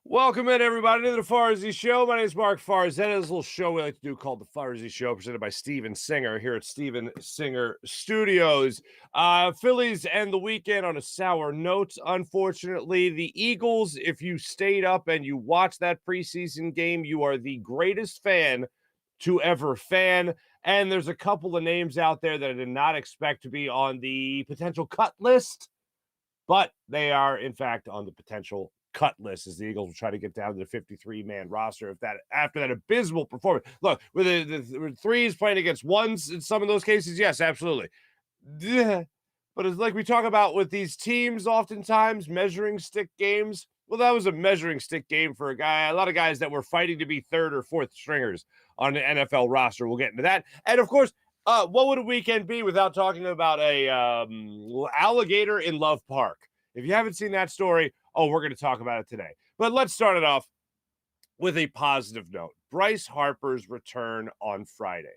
Welcome in, everybody, to the Farzy Show. My name is Mark Farzy. This little show we like to do called the Farzy Show, presented by Steven Singer here at Steven Singer Studios. Phillies end the weekend on a sour note, unfortunately. The Eagles, if you stayed up and you watched that preseason game, you are the greatest fan to ever fan. And there's a couple of names out there that I did not expect to be on the potential cut list, but they are, in fact, on the potential cut list as the Eagles will try to get down to the 53-man roster after that abysmal performance. Look, with the threes playing against ones in some of those cases, yes, absolutely. But it's like we talk about with these teams oftentimes, measuring stick games. Well, that was a measuring stick game for a lot of guys that were fighting to be third or fourth stringers on the NFL roster. We'll get into that. And, of course, what would a weekend be without talking about a alligator in Love Park? If you haven't seen that story, we're going to talk about it today. But let's start it off with a positive note. Bryce Harper's return on Friday.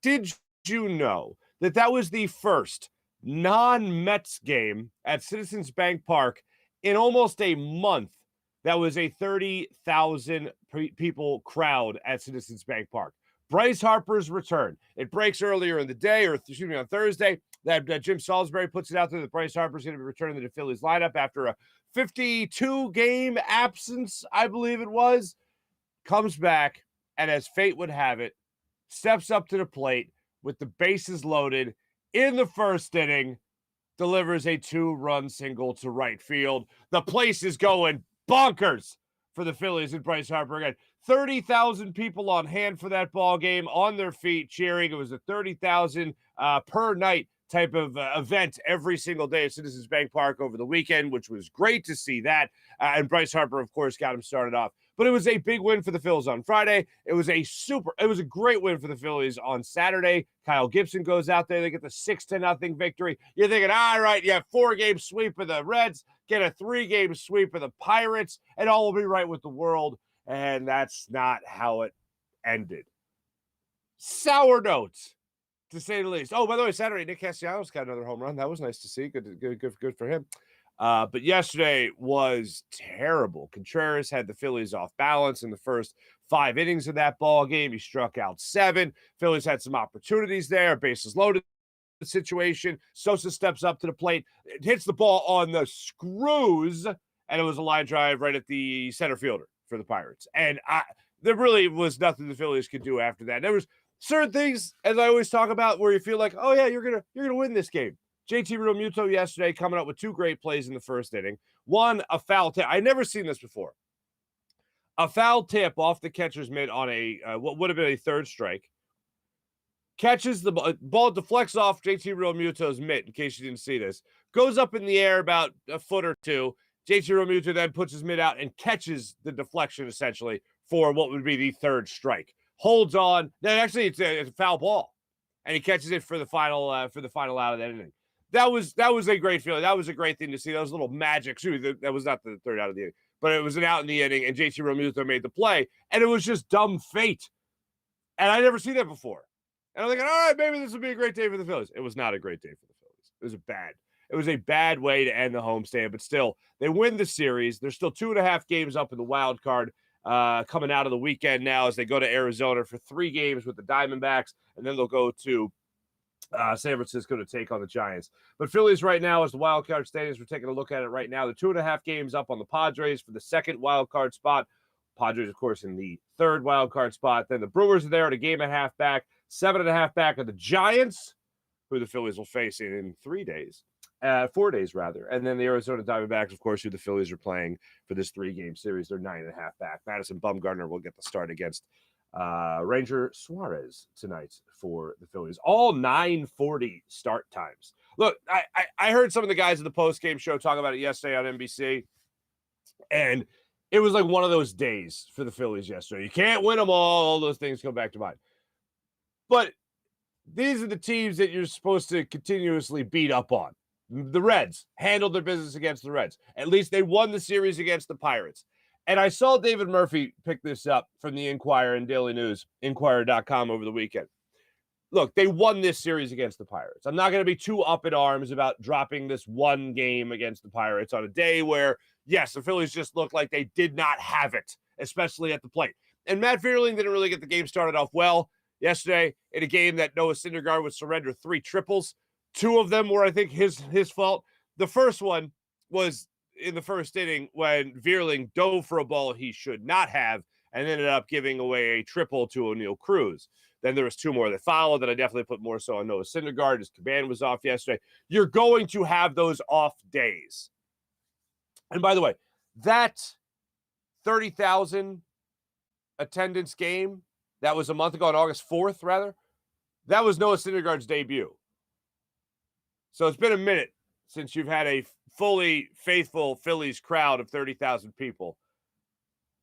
Did you know that was the first non-Mets game at Citizens Bank Park in almost a month? That was a 30,000 people crowd at Citizens Bank Park. Bryce Harper's return. It breaks earlier in the day, on Thursday, that Jim Salisbury puts it out there that Bryce Harper's going to be returning to the Phillies lineup after a 52-game absence, I believe it was. Comes back, and as fate would have it, steps up to the plate with the bases loaded in the first inning, delivers a 2-run single to right field. The place is going bonkers for the Phillies and Bryce Harper again. 30,000 people on hand for that ball game, on their feet cheering. It was a 30,000 per night type of event every single day at Citizens Bank Park over the weekend, which was great to see that. And Bryce Harper, of course, got him started off. But it was a big win for the Phillies on Friday. It was a great win for the Phillies on Saturday. Kyle Gibson goes out there. They get the 6-0 victory. You're thinking, all right, you have 4-game sweep of the Reds, get a 3-game sweep of the Pirates, and all will be right with the world. And that's not how it ended. Sour notes, to say the least. Oh, by the way, Saturday, Nick Castellanos got another home run. That was nice to see. Good for him. But yesterday was terrible. Contreras had the Phillies off balance in the first 5 innings of that ball game. He struck out 7. Phillies had some opportunities there. Bases loaded situation. Sosa steps up to the plate. It hits the ball on the screws, and it was a line drive right at the center fielder for the Pirates. And there really was nothing the Phillies could do after that. There was certain things, as I always talk about, where you feel like, oh yeah, you're gonna win this game. JT Realmuto yesterday coming up with 2 great plays in the first inning. One, a foul tip. I'd never seen this before. A foul tip off the catcher's mitt on a what would have been a third strike. Catches the ball, deflects off JT Realmuto's mitt, in case you didn't see this. Goes up in the air about a foot or two. JT Realmuto then puts his mitt out and catches the deflection, essentially, for what would be the third strike. Holds on. Then actually, it's a foul ball, and he catches it for the final out of that inning. That was a great feeling. That was a great thing to see. That was a little magic. That was not the third out of the inning, but it was an out in the inning, and JT Realmuto made the play, and it was just dumb fate. And I never seen that before. And I'm thinking, all right, maybe this will be a great day for the Phillies. It was not a great day for the Phillies. It was a bad way to end the homestand, but still, they win the series. There's still 2.5 games up in the wild card coming out of the weekend now as they go to Arizona for 3 games with the Diamondbacks, and then they'll go to San Francisco to take on the Giants. But Phillies right now, as the wild card standings, we're taking a look at it right now. The 2.5 games up on the Padres for the second wild card spot. Padres, of course, in the third wild card spot. Then the Brewers are there at a 1.5 back, 7.5 back of the Giants, who the Phillies will face in 4 days rather. And then the Arizona Diamondbacks, of course, who the Phillies are playing for this 3-game series. They're 9.5 back. Madison Bumgarner will get the start against Ranger Suarez tonight for the Phillies. All 9:40 start times. Look, I heard some of the guys in the post-game show talk about it yesterday on NBC, and it was like one of those days for the Phillies yesterday. You can't win them all those things come back to mind. But these are the teams that you're supposed to continuously beat up on. The Reds handled their business against the Reds. At least they won the series against the Pirates. And I saw David Murphy pick this up from the Inquirer and Daily News, Inquirer.com over the weekend. Look, they won this series against the Pirates. I'm not going to be too up in arms about dropping this one game against the Pirates on a day where yes, the Phillies just looked like they did not have it, especially at the plate. And Matt Vierling didn't really get the game started off well yesterday in a game that Noah Syndergaard would surrender 3 triples. 2 of them were, I think, his fault. The first one was in the first inning when Vierling dove for a ball he should not have and ended up giving away a triple to O'Neal Cruz. Then there was 2 more that followed that I definitely put more so on Noah Syndergaard. His Kvon was off yesterday. You're going to have those off days. And by the way, that 30,000 attendance game that was a month ago on August 4th, rather, that was Noah Syndergaard's debut. So it's been a minute since you've had a fully faithful Phillies crowd of 30,000 people.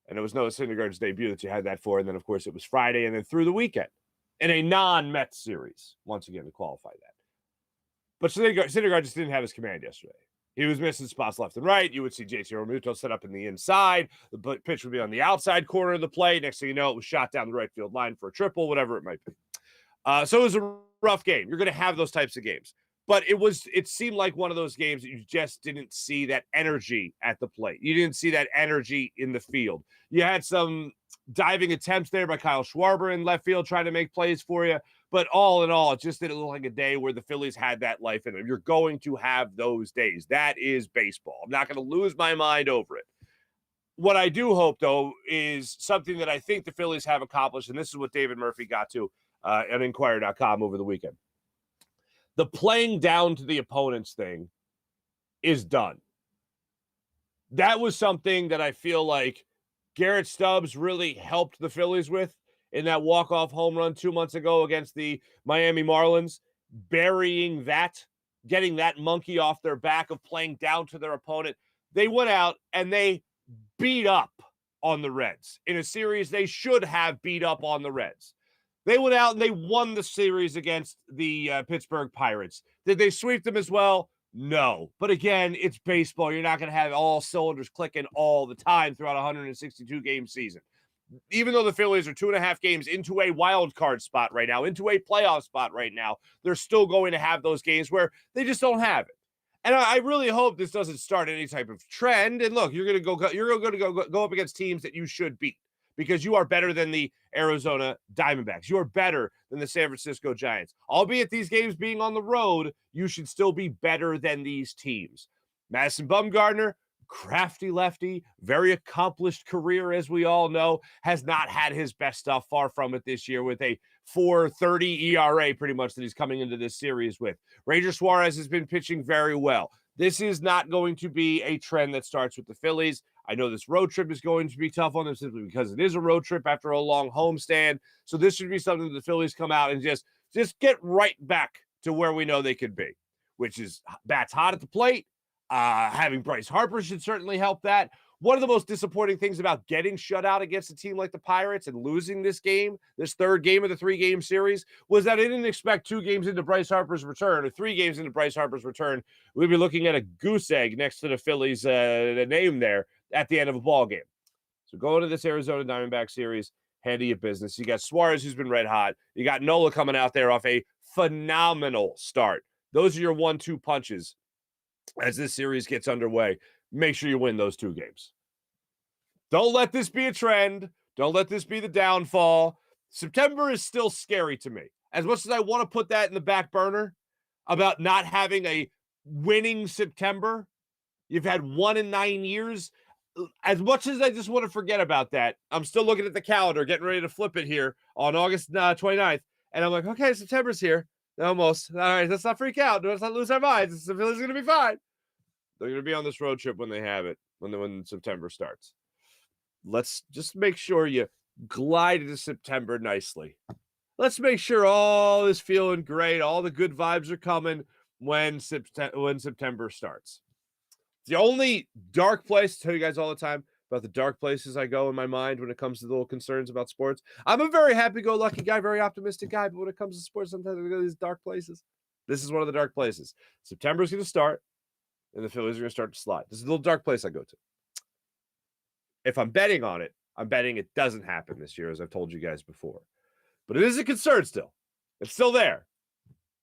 And it was Noah Syndergaard's debut that you had that for. And then, of course, it was Friday and then through the weekend in a non-Mets series, once again, to qualify that. But Syndergaard just didn't have his command yesterday. He was missing spots left and right. You would see JT Realmuto set up in the inside. The pitch would be on the outside corner of the plate. Next thing you know, it was shot down the right field line for a triple, whatever it might be. So it was a rough game. You're going to have those types of games. But it seemed like one of those games that you just didn't see that energy at the plate. You didn't see that energy in the field. You had some diving attempts there by Kyle Schwarber in left field trying to make plays for you. But all in all, it just didn't look like a day where the Phillies had that life in them. You're going to have those days. That is baseball. I'm not going to lose my mind over it. What I do hope, though, is something that I think the Phillies have accomplished, and this is what David Murphy got to at Inquirer.com over the weekend. The playing down to the opponents thing is done. That was something that I feel like Garrett Stubbs really helped the Phillies with in that walk-off home run 2 months ago against the Miami Marlins, burying that, getting that monkey off their back of playing down to their opponent. They went out and they beat up on the Reds in a series they should have beat up on the Reds. They went out and they won the series against the Pittsburgh Pirates. Did they sweep them as well? No. But again, it's baseball. You're not going to have all cylinders clicking all the time throughout a 162-game season. Even though the Phillies are 2.5 games into a wild card spot right now, into a playoff spot right now, they're still going to have those games where they just don't have it. And I really hope this doesn't start any type of trend. And look, you're going to go up against teams that you should beat, because you are better than the Arizona Diamondbacks. You are better than the San Francisco Giants. Albeit these games being on the road, you should still be better than these teams. Madison Bumgarner, crafty lefty, very accomplished career, as we all know, has not had his best stuff, far from it this year, with a 4.30 ERA pretty much that he's coming into this series with. Ranger Suarez has been pitching very well. This is not going to be a trend that starts with the Phillies. I know this road trip is going to be tough on them simply because it is a road trip after a long homestand. So this should be something that the Phillies come out and just get right back to where we know they could be, which is bats hot at the plate. Having Bryce Harper should certainly help that. One of the most disappointing things about getting shut out against a team like the Pirates and losing this game, this third game of the 3-game series, was that I didn't expect 2 games into Bryce Harper's return or 3 games into Bryce Harper's return, we'd be looking at a goose egg next to the Phillies name there at the end of a ball game. So going to this Arizona Diamondback series, handy at business. You got Suarez, who's been red hot. You got Nola coming out there off a phenomenal start. Those are your 1-2 punches as this series gets underway. Make sure you win those 2 games. Don't let this be a trend. Don't let this be the downfall. September is still scary to me. As much as I want to put that in the back burner about not having a winning September, you've had 1 in 9 years. As much as I just want to forget about that, I'm still looking at the calendar, getting ready to flip it here on August 29th. And I'm like, okay, September's here. Almost. All right, let's not freak out. Let's not lose our minds. The Phillies are going to be fine. They're going to be on this road trip when they have it, when September starts. Let's just make sure you glide into September nicely. Let's make sure all is feeling great. All the good vibes are coming when September starts. The only dark place, I tell you guys all the time about the dark places I go in my mind when it comes to the little concerns about sports. I'm a very happy-go-lucky guy, very optimistic guy, but when it comes to sports, sometimes I go to these dark places. This is one of the dark places. September's going to start, and the Phillies are going to start to slide. This is a little dark place I go to. If I'm betting on it, I'm betting it doesn't happen this year, as I've told you guys before. But it is a concern still. It's still there.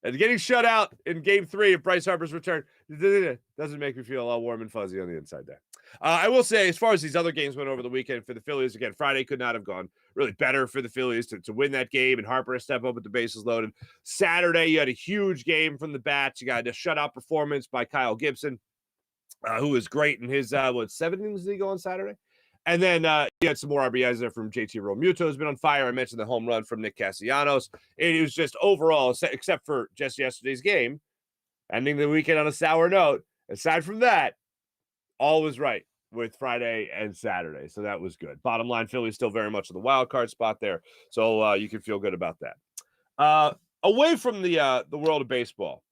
And getting shut out in Game 3 of Bryce Harper's return doesn't make me feel all warm and fuzzy on the inside there. I will say, as far as these other games went over the weekend for the Phillies, again, Friday could not have gone really better for the Phillies to win that game, and Harper to step up with the bases loaded. Saturday, you had a huge game from the bats. You got a shutout performance by Kyle Gibson, who was great in his, 7 innings did he go on Saturday? And then you had some more RBIs there from JT Realmuto, has been on fire. I mentioned the home run from Nick Castellanos. It was just overall, except for just yesterday's game, ending the weekend on a sour note. Aside from that, all was right with Friday and Saturday. So that was good. Bottom line, Philly's still very much in the wild card spot there. So you can feel good about that. Away from the world of baseball,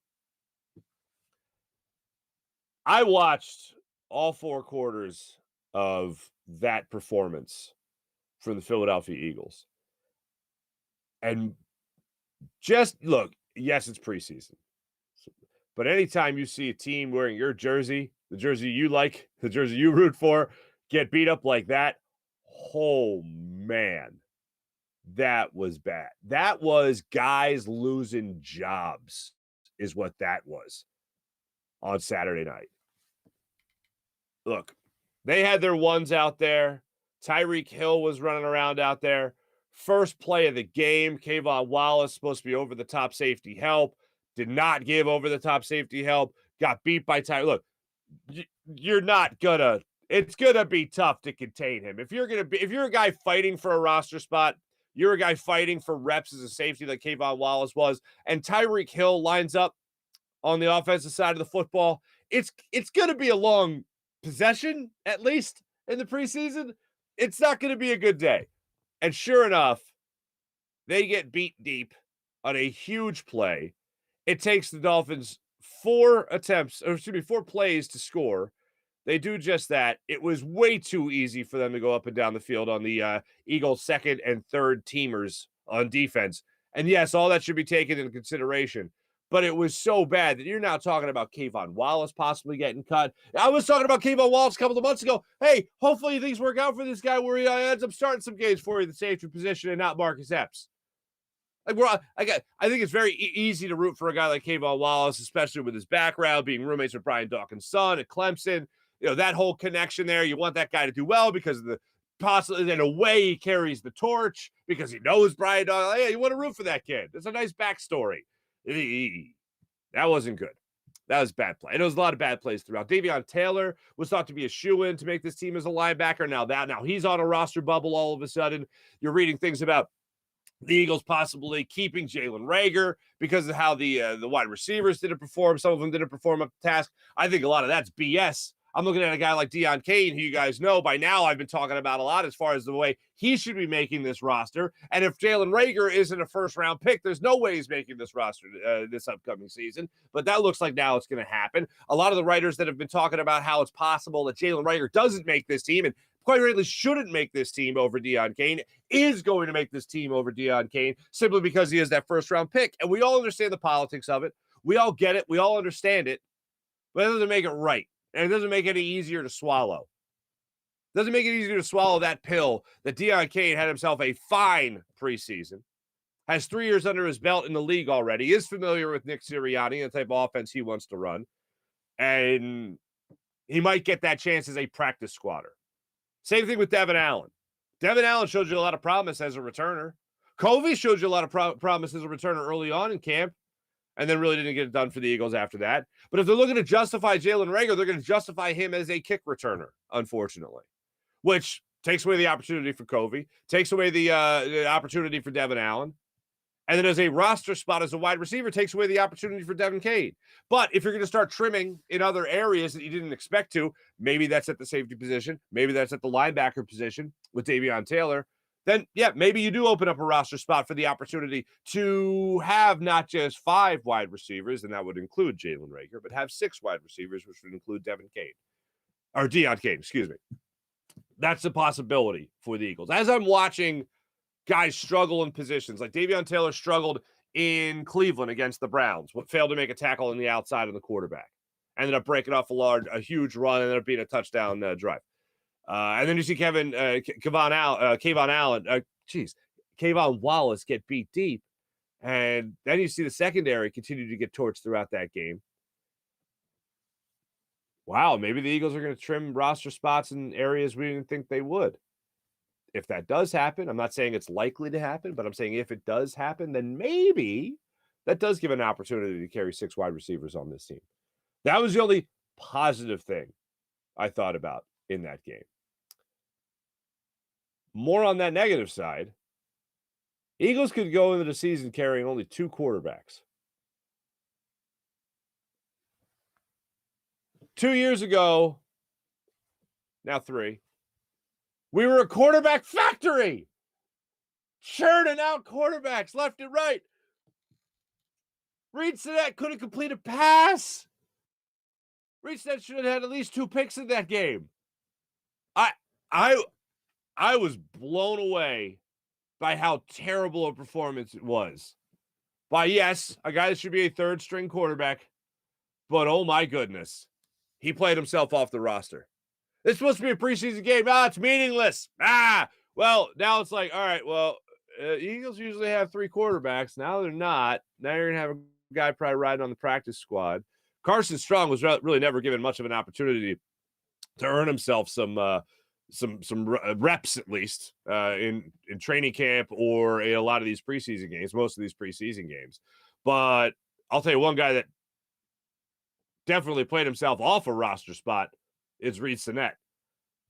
I watched all 4 quarters of that performance from the Philadelphia Eagles. And just look, yes, it's preseason. But anytime you see a team wearing your jersey, the jersey you like, the jersey you root for, get beat up like that, oh man, that was bad. That was guys losing jobs, is what that was on Saturday night. Look, they had their ones out there. Tyreek Hill was running around out there. First play of the game, Kvon Wallace, supposed to be over the top safety help, did not give over the top safety help, got beat by Tyreek. Look, you're not gonna, it's gonna be tough to contain him. If you're a guy fighting for a roster spot, you're a guy fighting for reps as a safety like Kvon Wallace was, and Tyreek Hill lines up on the offensive side of the football, it's gonna be a long possession, at least in the preseason. It's not gonna be a good day. And sure enough, they get beat deep on a huge play. It takes the Dolphins 4 plays to score. They do just that. It was way too easy for them to go up and down the field on the Eagles' second and third teamers on defense. And yes, all that should be taken into consideration. But it was so bad that you're now talking about Kvon Wallace possibly getting cut. I was talking about Kvon Wallace a couple of months ago. Hey, hopefully things work out for this guy where he ends up starting some games for you in the safety position and not Marcus Epps. Like I think it's very easy to root for a guy like Kvon Wallace, especially with his background, being roommates with Brian Dawkins' son at Clemson. You know, that whole connection there. You want that guy to do well because of the possibly in a way he carries the torch because he knows Brian Dawkins. Yeah, you want to root for that kid. That's a nice backstory. That wasn't good. That was bad play. And there was a lot of bad plays throughout. Davion Taylor was thought to be a shoo-in to make this team as a linebacker. Now he's on a roster bubble all of a sudden. You're reading things about the Eagles possibly keeping Jalen Reagor because of how the wide receivers didn't perform. Some of them didn't perform up to task. I think a lot of that's BS. I'm looking at a guy like Deon Cain, who you guys know by now I've been talking about a lot as far as the way he should be making this roster. And if Jalen Reagor isn't a first-round pick, there's no way he's making this roster this upcoming season. But that looks like now it's going to happen. A lot of the writers that have been talking about how it's possible that Jalen Reagor doesn't make this team and quite frankly shouldn't make this team over Deon Cain is going to make this team over Deon Cain simply because he is that first-round pick. And we all understand the politics of it. We all get it. We all understand it. But it doesn't make it right. And it doesn't make it any easier to swallow. It doesn't make it easier to swallow that pill that Deon Cain had himself a fine preseason, has 3 years under his belt in the league already, is familiar with Nick Sirianni and the type of offense he wants to run, and he might get that chance as a practice squatter. Same thing with Devin Allen. Devin Allen showed you a lot of promise as a returner. Covey showed you a lot of promise as a returner early on in camp, and then really didn't get it done for the Eagles after that. But if they're looking to justify Jalen Reagor, they're going to justify him as a kick returner, unfortunately, which takes away the opportunity for Covey, takes away the opportunity for Devin Allen. And then as a roster spot as a wide receiver, takes away the opportunity for Deon Cain. But if you're going to start trimming in other areas that you didn't expect to, maybe that's at the safety position, maybe that's at the linebacker position with Davion Taylor, then, yeah, maybe you do open up a roster spot for the opportunity to have not just 5 wide receivers, and that would include Jalen Reagor, but have 6 wide receivers, which would include Deon Cain, excuse me. That's a possibility for the Eagles. As I'm watching guys struggle in positions, like Davion Taylor struggled in Cleveland against the Browns, failed to make a tackle on the outside of the quarterback, ended up breaking off a huge run, ended up being a touchdown drive. And then you see Kvon Wallace get beat deep. And then you see the secondary continue to get torched throughout that game. wow, maybe the Eagles are going to trim roster spots in areas we didn't think they would. If that does happen, I'm not saying it's likely to happen, but I'm saying if it does happen, then maybe that does give an opportunity to carry 6 wide receivers on this team. That was the only positive thing I thought about in that game. More on that negative side, Eagles could go into the season carrying only 2 quarterbacks. 2 years ago, now 3, we were a quarterback factory, churning out quarterbacks left and right. Reed Sinnett couldn't complete a pass. Reed Sinnett should have had at least 2 picks in that game. I was blown away by how terrible a performance it was. By, yes, a guy that should be a third-string quarterback, but oh my goodness, he played himself off the roster. It's supposed to be a preseason game. It's meaningless. Well, now it's like, all right, well, Eagles usually have 3 quarterbacks. Now they're not. Now you're going to have a guy probably riding on the practice squad. Carson Strong was really never given much of an opportunity to earn himself some reps, at least in training camp or a lot of these preseason games, most of these preseason games. But I'll tell you one guy that definitely played himself off a roster spot is Reed Sinnett.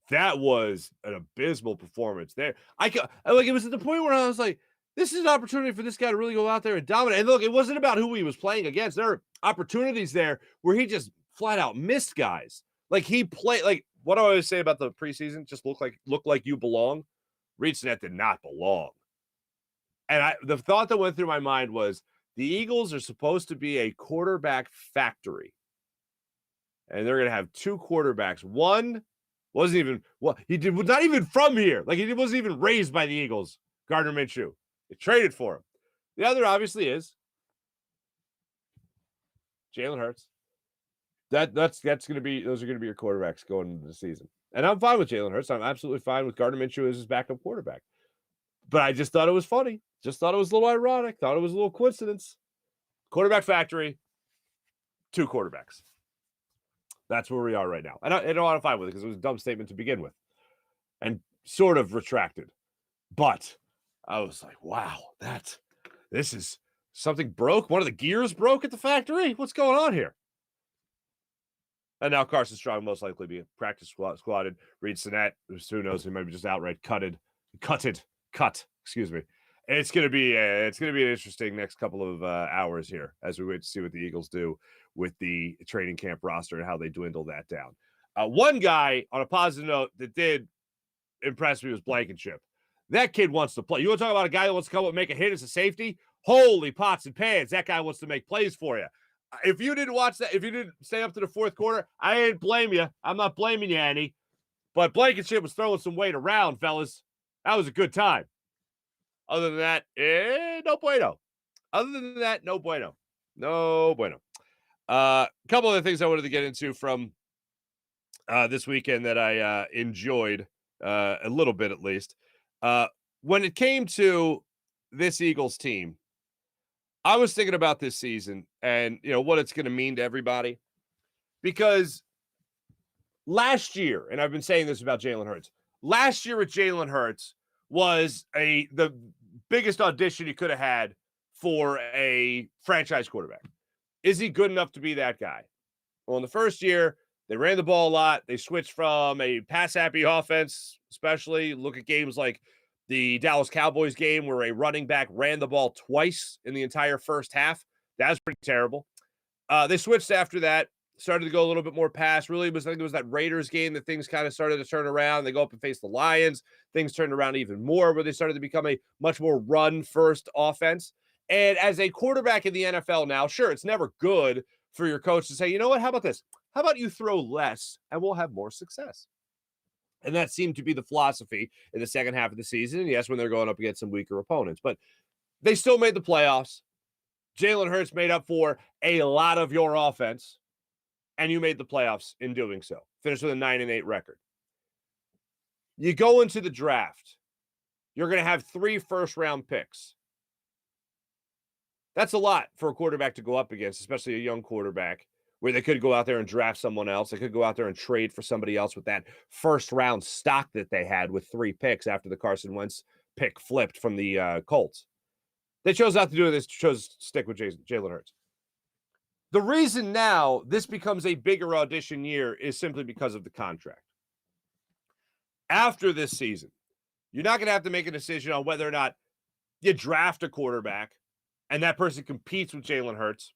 That was an abysmal performance there. It was at the point where I was like, this is an opportunity for this guy to really go out there and dominate. And look, it wasn't about who he was playing against. There are opportunities there where he just flat out missed guys. Like he played, like what I always say about the preseason, just look like you belong. Reed Sinnett did not belong. And the thought that went through my mind was the Eagles are supposed to be a quarterback factory. And they're going to have 2 quarterbacks. One wasn't even, well, he was not even from here. Like he wasn't even raised by the Eagles, Gardner Minshew. They traded for him. The other obviously is Jalen Hurts. That's going to be, those are going to be your quarterbacks going into the season. And I'm fine with Jalen Hurts. I'm absolutely fine with Gardner Minshew as his backup quarterback. But I just thought it was funny. Just thought it was a little ironic. Thought it was a little coincidence. Quarterback factory, 2 quarterbacks. That's where we are right now. And I'm fine with it because it was a dumb statement to begin with and sort of retracted. But I was like, wow, this is something broke. One of the gears broke at the factory. What's going on here? And now Carson Strong most likely be a practice squatted. Reed Sinnett, who knows, he might be just outright cut. Excuse me. And it's gonna be an interesting next couple of hours here as we wait to see what the Eagles do with the training camp roster and how they dwindle that down. One guy on a positive note that did impress me was Blankenship. That kid wants to play. You want to talk about a guy that wants to come up and make a hit as a safety? Holy pots and pans. That guy wants to make plays for you. If you didn't watch that, if you didn't stay up to the 4th quarter, I didn't blame you. I'm not blaming you, Annie. But Blankenship was throwing some weight around, fellas. That was a good time. Other than that, no bueno. Other than that, no bueno. No bueno. A couple other things I wanted to get into from this weekend that I enjoyed a little bit at least. When it came to this Eagles team, I was thinking about this season and, what it's going to mean to everybody. Because last year, and I've been saying this about Jalen Hurts, last year with Jalen Hurts was the biggest audition he could have had for a franchise quarterback. Is he good enough to be that guy? Well, in the first year, they ran the ball a lot. They switched from a pass-happy offense, especially look at games like the Dallas Cowboys game where a running back ran the ball twice in the entire first half. That was pretty terrible. They switched after that, started to go a little bit more pass. Really, I think it was that Raiders game that things kind of started to turn around. They go up and face the Lions. Things turned around even more where they started to become a much more run-first offense. And as a quarterback in the NFL now, sure, it's never good for your coach to say, you know what, how about this? How about you throw less and we'll have more success? And that seemed to be the philosophy in the second half of the season. And yes, when they're going up against some weaker opponents, but they still made the playoffs. Jalen Hurts made up for a lot of your offense, and you made the playoffs in doing so. Finished with a 9-8 record. You go into the draft. You're going to have 3 first-round picks. That's a lot for a quarterback to go up against, especially a young quarterback, where they could go out there and draft someone else. They could go out there and trade for somebody else with that first-round stock that they had with 3 picks after the Carson Wentz pick flipped from the Colts. They chose not to do this, chose to stick with Jalen Hurts. The reason now this becomes a bigger audition year is simply because of the contract. After this season, you're not going to have to make a decision on whether or not you draft a quarterback and that person competes with Jalen Hurts.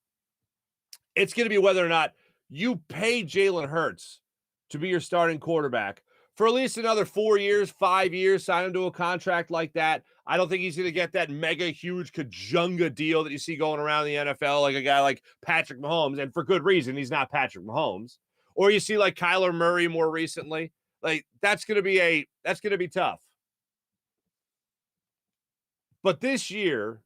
It's going to be whether or not you pay Jalen Hurts to be your starting quarterback for at least another 4 years, 5 years, sign him to a contract like that. I don't think he's going to get that mega huge Kajunga deal that you see going around the NFL, like a guy like Patrick Mahomes, and for good reason. He's not Patrick Mahomes. Or you see like Kyler Murray more recently. Like that's going to be tough. But this year,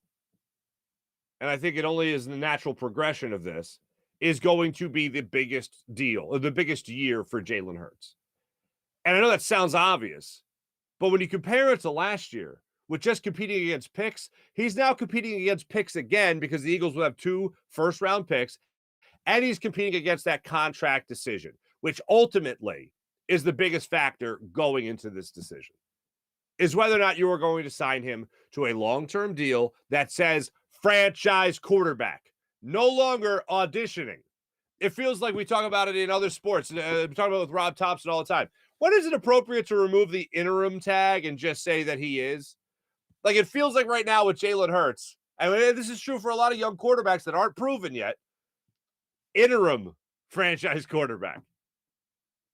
and I think it only is the natural progression of this, is going to be the biggest deal, or the biggest year for Jalen Hurts. And I know that sounds obvious, but when you compare it to last year, with just competing against picks, he's now competing against picks again because the Eagles will have 2 first-round picks, and he's competing against that contract decision, which ultimately is the biggest factor going into this decision, is whether or not you are going to sign him to a long-term deal that says franchise quarterback, no longer auditioning. It feels like we talk about it in other sports. We talk about it with Rob Thompson all the time. When is it appropriate to remove the interim tag and just say that he is? Like, it feels like right now with Jalen Hurts, and this is true for a lot of young quarterbacks that aren't proven yet, interim franchise quarterback.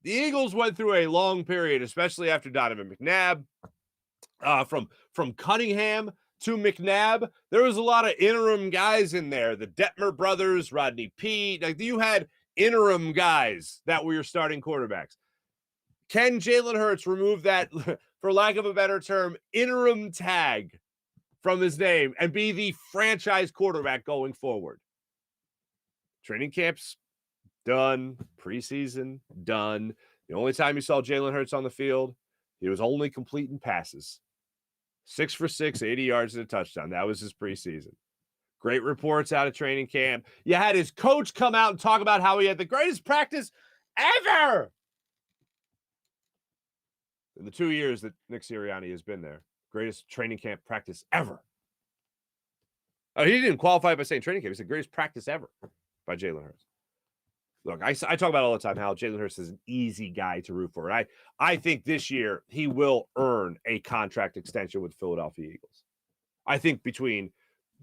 The Eagles went through a long period, especially after Donovan McNabb, from Cunningham to McNabb. There was a lot of interim guys in there. The Detmer brothers, Rodney Peete. Like, you had interim guys that were your starting quarterbacks. Can Jalen Hurts remove that, for lack of a better term, interim tag from his name and be the franchise quarterback going forward? Training camp's done. Preseason done. The only time you saw Jalen Hurts on the field, he was only completing passes. 6 for 6, 80 yards and a touchdown. That was his preseason. Great reports out of training camp. You had his coach come out and talk about how he had the greatest practice ever in the 2 years that Nick Sirianni has been there. Greatest training camp practice ever. Oh, he didn't qualify by saying training camp. He said greatest practice ever by Jalen Hurts. Look, I talk about all the time how Jalen Hurts is an easy guy to root for. I think this year he will earn a contract extension with Philadelphia Eagles. I think between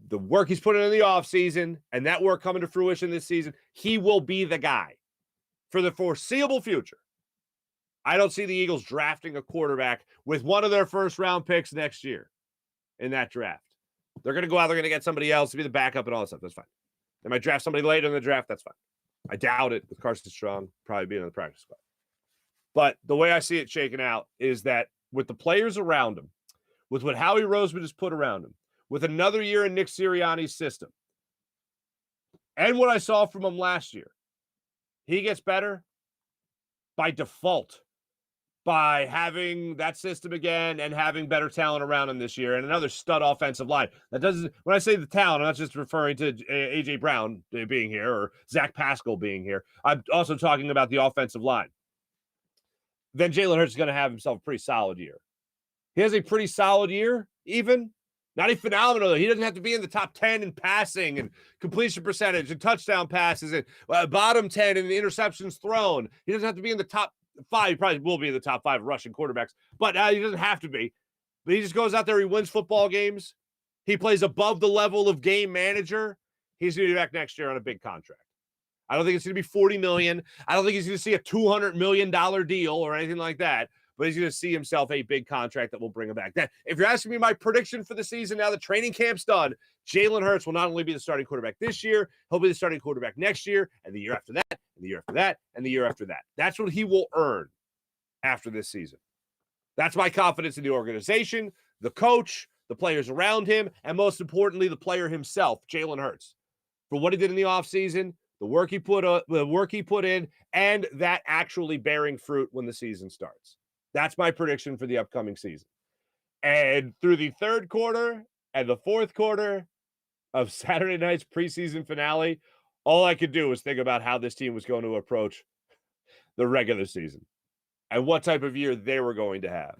the work he's put in the offseason and that work coming to fruition this season, he will be the guy for the foreseeable future. I don't see the Eagles drafting a quarterback with one of their first-round picks next year in that draft. They're going to go out, they're going to get somebody else to be the backup and all that stuff. That's fine. They might draft somebody later in the draft. That's fine. I doubt it with Carson Strong probably being on the practice squad. But the way I see it shaking out is that with the players around him, with what Howie Roseman has put around him, with another year in Nick Sirianni's system, and what I saw from him last year, he gets better by default by having that system again and having better talent around him this year and another stud offensive line. That doesn't, when I say the talent, I'm not just referring to A.J. Brown being here or Zach Pascal being here. I'm also talking about the offensive line. Then Jalen Hurts is going to have himself a pretty solid year. He has a pretty solid year, even. Not a phenomenal. He doesn't have to be in the top 10 in passing and completion percentage and touchdown passes and bottom 10 in the interceptions thrown. He doesn't have to be in the top 5. He probably will be in the top 5 rushing quarterbacks, but he doesn't have to be. But he just goes out there. He wins football games. He plays above the level of game manager. He's going to be back next year on a big contract. I don't think it's going to be $40 million. I don't think he's going to see a $200 million deal or anything like that. But he's going to see himself a big contract that will bring him back. That, if you're asking me my prediction for the season, now the training camp's done, Jalen Hurts will not only be the starting quarterback this year, he'll be the starting quarterback next year, and the year after that, and the year after that, and the year after that. That's what he will earn after this season. That's my confidence in the organization, the coach, the players around him, and most importantly, the player himself, Jalen Hurts, for what he did in the offseason, the work he put in, and that actually bearing fruit when the season starts. That's my prediction for the upcoming season. And through the third quarter and the fourth quarter of Saturday night's preseason finale, all I could do was think about how this team was going to approach the regular season and what type of year they were going to have.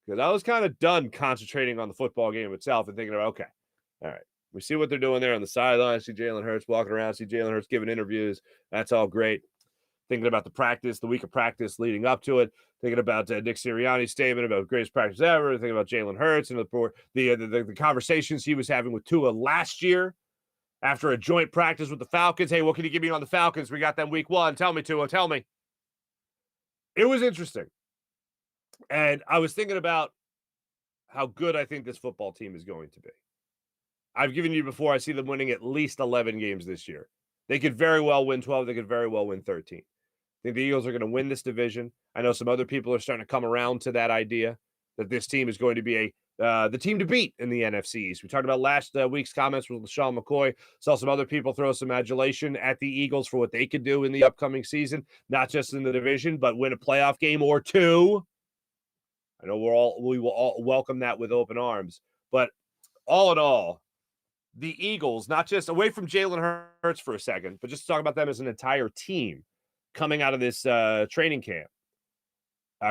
Because I was kind of done concentrating on the football game itself and thinking about, okay, all right, we see what they're doing there on the sideline. I see Jalen Hurts walking around, see Jalen Hurts giving interviews. That's all great. Thinking about the practice, the week of practice leading up to it, thinking about Nick Sirianni's statement about greatest practice ever, thinking about Jalen Hurts and the conversations he was having with Tua last year after a joint practice with the Falcons. Hey, what can you give me on the Falcons? We got them week 1. Tell me, Tua, tell me. It was interesting. And I was thinking about how good I think this football team is going to be. I've given you before, I see them winning at least 11 games this year. They could very well win 12. They could very well win 13. I think the Eagles are going to win this division. I know some other people are starting to come around to that idea that this team is going to be the team to beat in the NFC East. We talked about last week's comments with LaShawn McCoy. Saw some other people throw some adulation at the Eagles for what they could do in the upcoming season, not just in the division, but win a playoff game or two. I know we will all welcome that with open arms. But all in all, the Eagles, not just away from Jalen Hurts for a second, but just talk about them as an entire team coming out of this training camp,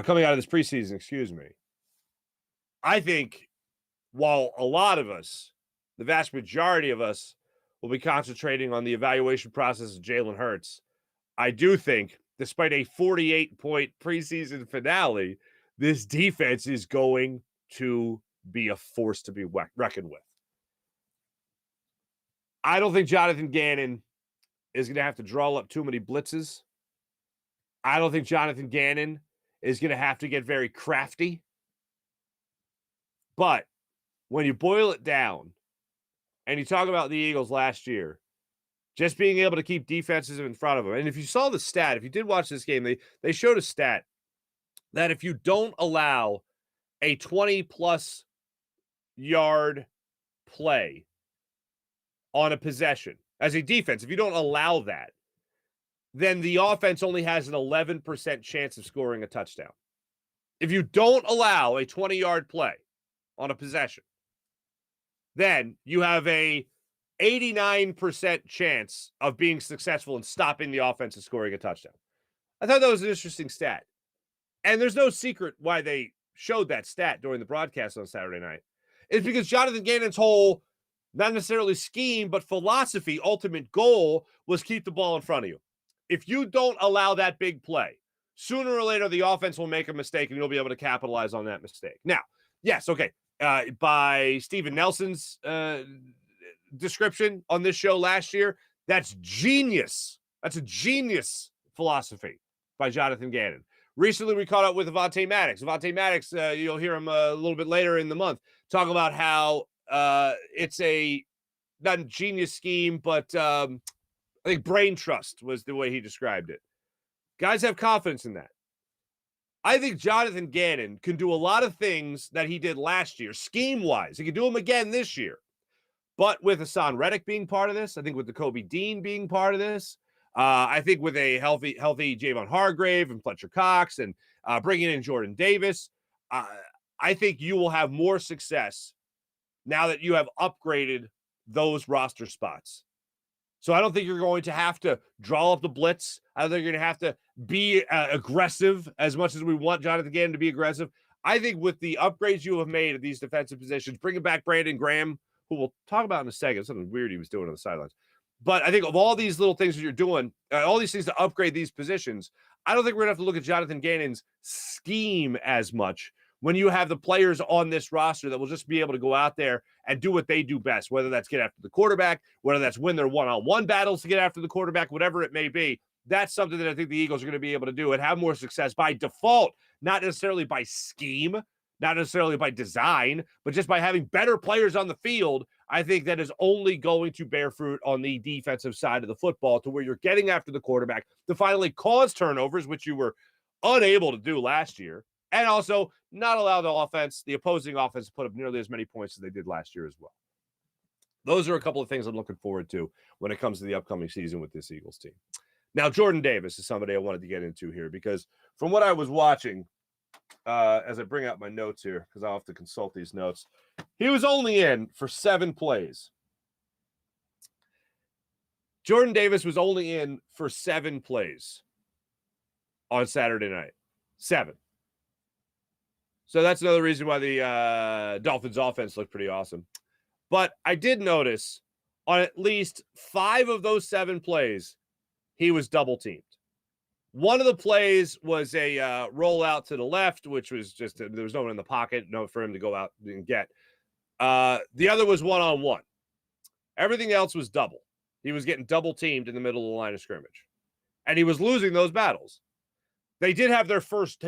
coming out of this preseason, excuse me. I think while a lot of us, the vast majority of us, will be concentrating on the evaluation process of Jalen Hurts, I do think, despite a 48-point preseason finale, this defense is going to be a force to be reckoned with. I don't think Jonathan Gannon is going to have to draw up too many blitzes. I don't think Jonathan Gannon is going to have to get very crafty. But when you boil it down and you talk about the Eagles last year, just being able to keep defenses in front of them. And if you saw the stat, if you did watch this game, they showed a stat that if you don't allow a 20-plus yard play on a possession as a defense, if you don't allow that, then the offense only has an 11% chance of scoring a touchdown. If you don't allow a 20-yard play on a possession, then you have a 89% chance of being successful in stopping the offense and scoring a touchdown. I thought that was an interesting stat. And there's no secret why they showed that stat during the broadcast on Saturday night. It's because Jonathan Gannon's whole, not necessarily scheme, but philosophy, ultimate goal was keep the ball in front of you. If you don't allow that big play, sooner or later the offense will make a mistake and you'll be able to capitalize on that mistake. Now, yes, okay. By Steven Nelson's description on this show last year, that's genius. That's a genius philosophy by Jonathan Gannon. Recently, we caught up with Avonte Maddox. Avonte Maddox, you'll hear him a little bit later in the month, talk about how it's not a genius scheme, but I think brain trust was the way he described it. Guys have confidence in that. I think Jonathan Gannon can do a lot of things that he did last year, scheme-wise. He can do them again this year. But with Hassan Reddick being part of this, I think with the Kobe Dean being part of this, I think with a healthy Javon Hargrave and Fletcher Cox and bringing in Jordan Davis, I think you will have more success now that you have upgraded those roster spots. So I don't think you're going to have to draw up the blitz. I don't think you're going to have to be aggressive as much as we want Jonathan Gannon to be aggressive. I think with the upgrades you have made at thing defensive positions, bringing back Brandon Graham, who we'll talk about in a second, something weird he was doing on the sidelines. But I think of all these little things that you're doing, all these things to upgrade these positions, I don't think we're going to have to look at Jonathan Gannon's scheme as much when you have the players on this roster that will just be able to go out there and do what they do best, whether that's get after the quarterback, whether that's win their one-on-one battles to get after the quarterback, whatever it may be. That's something that I think the Eagles are going to be able to do and have more success by default, not necessarily by scheme, not necessarily by design, but just by having better players on the field. I think that is only going to bear fruit on the defensive side of the football to where you're getting after the quarterback to finally cause turnovers, which you were unable to do last year, and also not allow the opposing offense to put up nearly as many points as they did last year as well. Those are a couple of things I'm looking forward to when it comes to the upcoming season with this Eagles team. Now, Jordan Davis is somebody I wanted to get into here because from what I was watching, as I bring out my notes here, because I'll have to consult these notes, he was only in for 7 plays. Jordan Davis was only in for 7 plays on Saturday night. 7. So that's another reason why the Dolphins offense looked pretty awesome. But I did notice on at least 5 of those 7 plays, he was double teamed. One of the plays was a rollout to the left, which was just there was no one in the pocket, no for him to go out and get. The other was one-on-one. Everything else was double. He was getting double teamed in the middle of the line of scrimmage, and he was losing those battles. They did have their first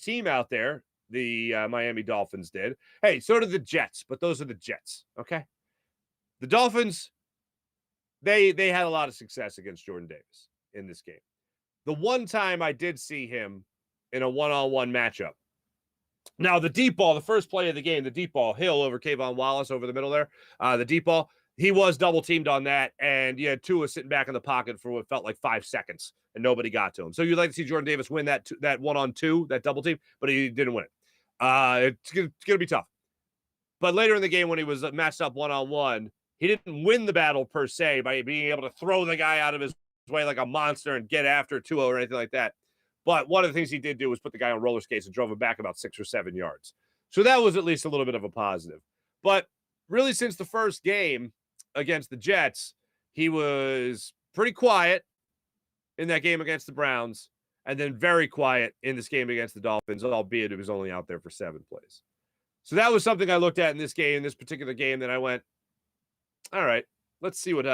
team out there. The Miami Dolphins did. Hey, so did the Jets, but those are the Jets. Okay, the Dolphins they had a lot of success against Jordan Davis in this game. The one time I did see him in a one-on-one matchup. Now, the deep ball, the first play of the game, the deep ball, Hill over Kvon Wallace over the middle there, the deep ball, he was double-teamed on that, and you had Tua sitting back in the pocket for what felt like 5 seconds, and nobody got to him. So you'd like to see Jordan Davis win that one-on-2, that double team, but he didn't win it. It's going to be tough. But later in the game when he was matched up one-on-one, he didn't win the battle per se by being able to throw the guy out of his way like a monster and get after Tua or anything like that. But one of the things he did do was put the guy on roller skates and drove him back about 6 or 7 yards. So that was at least a little bit of a positive. But really, since the first game against the Jets, he was pretty quiet in that game against the Browns and then very quiet in this game against the Dolphins, albeit it was only out there for 7 plays. So that was something I looked at in this game, this particular game, that I went, all right, let's see what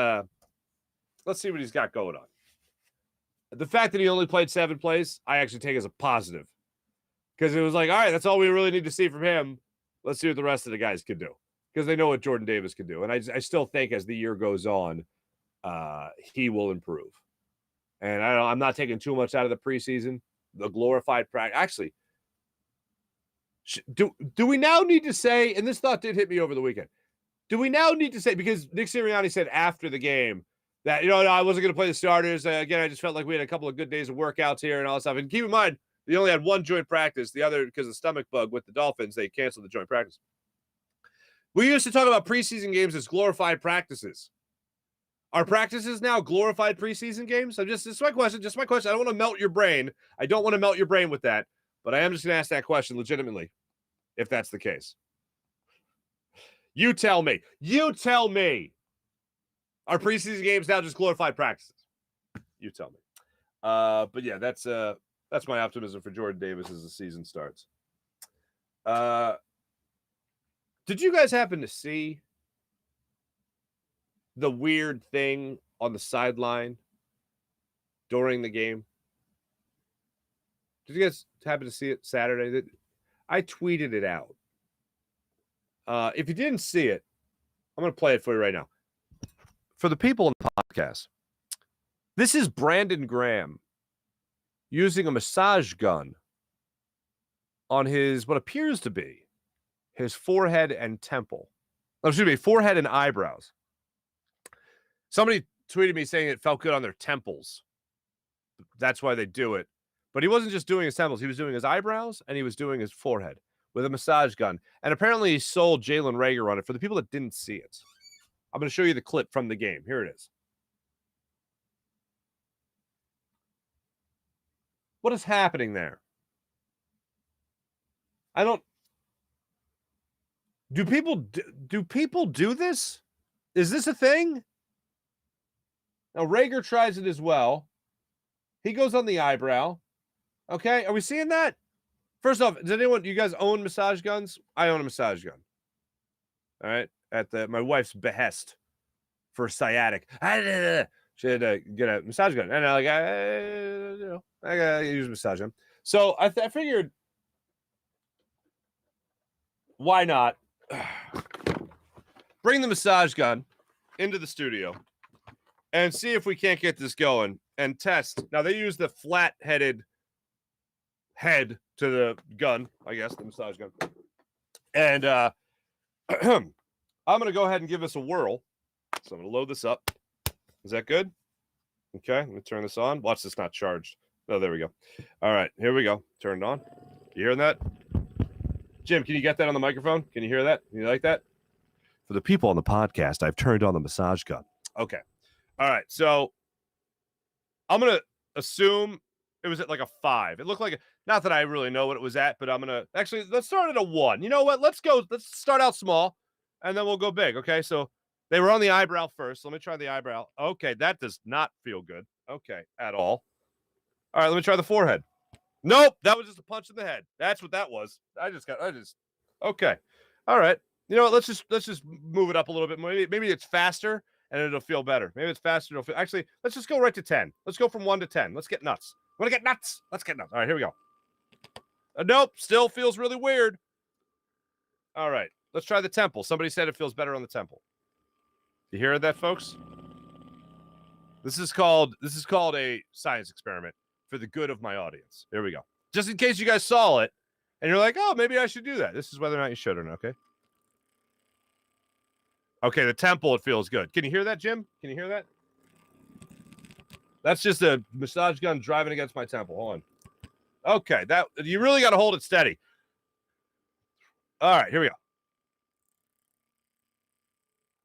he's got going on. The fact that he only played 7 plays, I actually take as a positive. Because it was like, all right, that's all we really need to see from him. Let's see what the rest of the guys can do. Because they know what Jordan Davis can do. And I still think as the year goes on, he will improve. And I'm not taking too much out of the preseason. The glorified practice. Actually, do we now need to say, and this thought did hit me over the weekend, do we now need to say, because Nick Sirianni said after the game, that, no, I wasn't going to play the starters. Again, I just felt like we had a couple of good days of workouts here and all that stuff. And keep in mind, they only had 1 joint practice. The other, because of stomach bug with the Dolphins, they canceled the joint practice. We used to talk about preseason games as glorified practices. Are practices now glorified preseason games? This is my question. Just my question. I don't want to melt your brain. I don't want to melt your brain with that. But I am just going to ask that question legitimately, if that's the case. You tell me. You tell me. Are preseason games now just glorified practices? You tell me. But yeah, that's my optimism for Jordan Davis as the season starts. Did you guys happen to see the weird thing on the sideline during the game? Did you guys happen to see it Saturday? I tweeted it out. If you didn't see it, I'm going to play it for you right now. For the people in the podcast, this is Brandon Graham using a massage gun on his, what appears to be his forehead and temple. Oh, excuse me, forehead and eyebrows. Somebody tweeted me saying it felt good on their temples. That's why they do it. But he wasn't just doing his temples. He was doing his eyebrows and he was doing his forehead with a massage gun. And apparently he sold Jalen Reagor on it. For the people that didn't see it, I'm going to show you the clip from the game. Here it is. What is happening there? Do people do this? Is this a thing? Now, Reagor tries it as well. He goes on the eyebrow. Okay, are we seeing that? First off, do you guys own massage guns? I own a massage gun. All right, at my wife's behest for sciatic. She had to get a massage gun, and I gotta use a massage gun. So I figured, why not bring the massage gun into the studio and see if we can't get this going and test. Now, they use the flat-headed head to the gun, I guess, the massage gun. And I'm going to go ahead and give this a whirl. So I'm going to load this up. Is that good? Okay, let me turn this on. Watch this not charged. Oh, there we go. All right, here we go. Turn it on. You hearing that? Jim, can you get that on the microphone? Can you hear that? You like that? For the people on the podcast, I've turned on the massage gun. Okay. All right, so I'm gonna assume it was at like a 5. It looked like not that I really know what it was at, but I'm gonna actually let's start at a 1. You know what? Let's start out small, and then we'll go big. Okay, so they were on the eyebrow first. Let me try the eyebrow. Okay, that does not feel good. Okay, at all. All right, let me try the forehead. Nope, that was just a punch in the head. That's what that was. Okay. All right. You know what? Let's just move it up a little bit. Maybe it's faster and it'll feel better. Maybe it's faster. Actually, let's just go right to 10. Let's go from 1 to 10. Let's get nuts. Want to get nuts? Let's get nuts. All right, here we go. Nope, still feels really weird. All right, let's try the temple. Somebody said it feels better on the temple. You hear that, folks? This is called a science experiment for the good of my audience. Here we go. Just in case you guys saw it and you're like, oh, maybe I should do that. This is whether or not you should or not, okay? Okay, the temple, it feels good. Can you hear that, Jim? Can you hear that? That's just a massage gun driving against my temple. Hold on. Okay, that you really got to hold it steady. All right, here we go.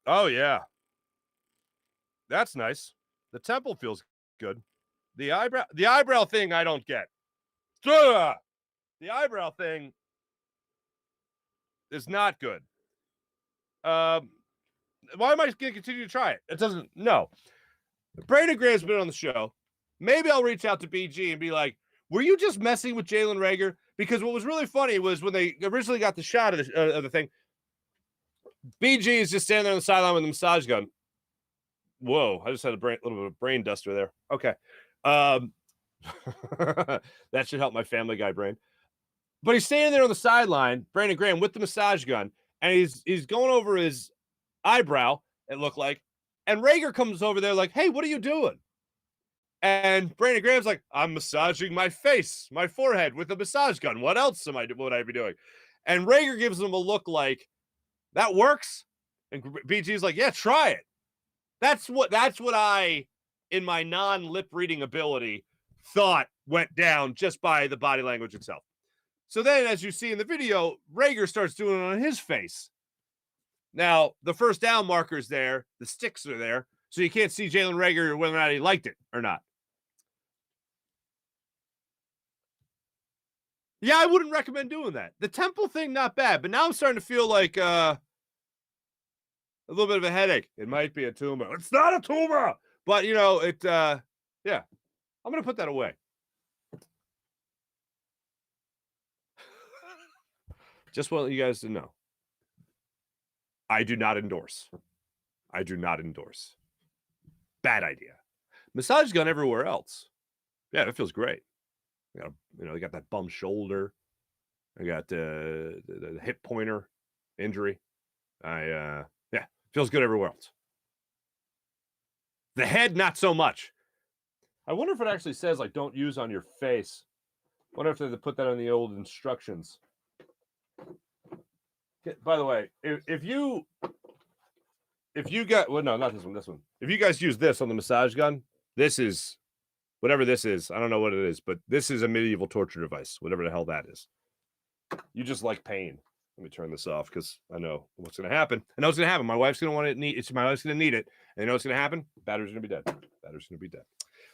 Oh, yeah. That's nice. The temple feels good. The eyebrow thing I don't get. The eyebrow thing is not good. Why am I going to continue to try it? It doesn't. No. Brandon Graham's been on the show. Maybe I'll reach out to BG and be like, were you just messing with Jalen Reagor? Because what was really funny was when they originally got the shot of the thing, BG is just standing there on the sideline with a massage gun. Whoa, I just had a little bit of brain duster there. Okay. That should help my Family Guy brain. But he's standing there on the sideline, Brandon Graham, with the massage gun, and he's going over his eyebrow, it looked like, and Reagor comes over there like, hey, what are you doing? And Brandon Graham's like, I'm massaging my face, my forehead with a massage gun. What else would I be doing? And Reagor gives him a look like, that works? And BG's like, yeah, try it. That's what I, in my non-lip reading ability, thought went down just by the body language itself. So then, as you see in the video, Reagor starts doing it on his face. Now, the first down marker's there. The sticks are there. So you can't see Jalen Reagor whether or not he liked it or not. Yeah, I wouldn't recommend doing that. The temple thing, not bad. But now I'm starting to feel like a little bit of a headache. It might be a tumor. It's not a tumor. But, you know, yeah. I'm going to put that away. Just want you guys to know. I do not endorse. Bad idea. Massage gun everywhere else. Yeah, that feels great. They got that bum shoulder. I got the hip pointer injury. Feels good everywhere else. The head, not so much. I wonder if it actually says, like, don't use on your face. I wonder if they put that on the old instructions. By the way, if you got, well, no, not this one. If you guys use this on the massage gun, this is, whatever this is, I don't know what it is, but this is a medieval torture device, whatever the hell that is. You just like pain. Let me turn this off because I know what's going to happen. I know what's going to happen. My wife's going to want it. My wife's going to need it. And you know what's going to happen? Battery's going to be dead.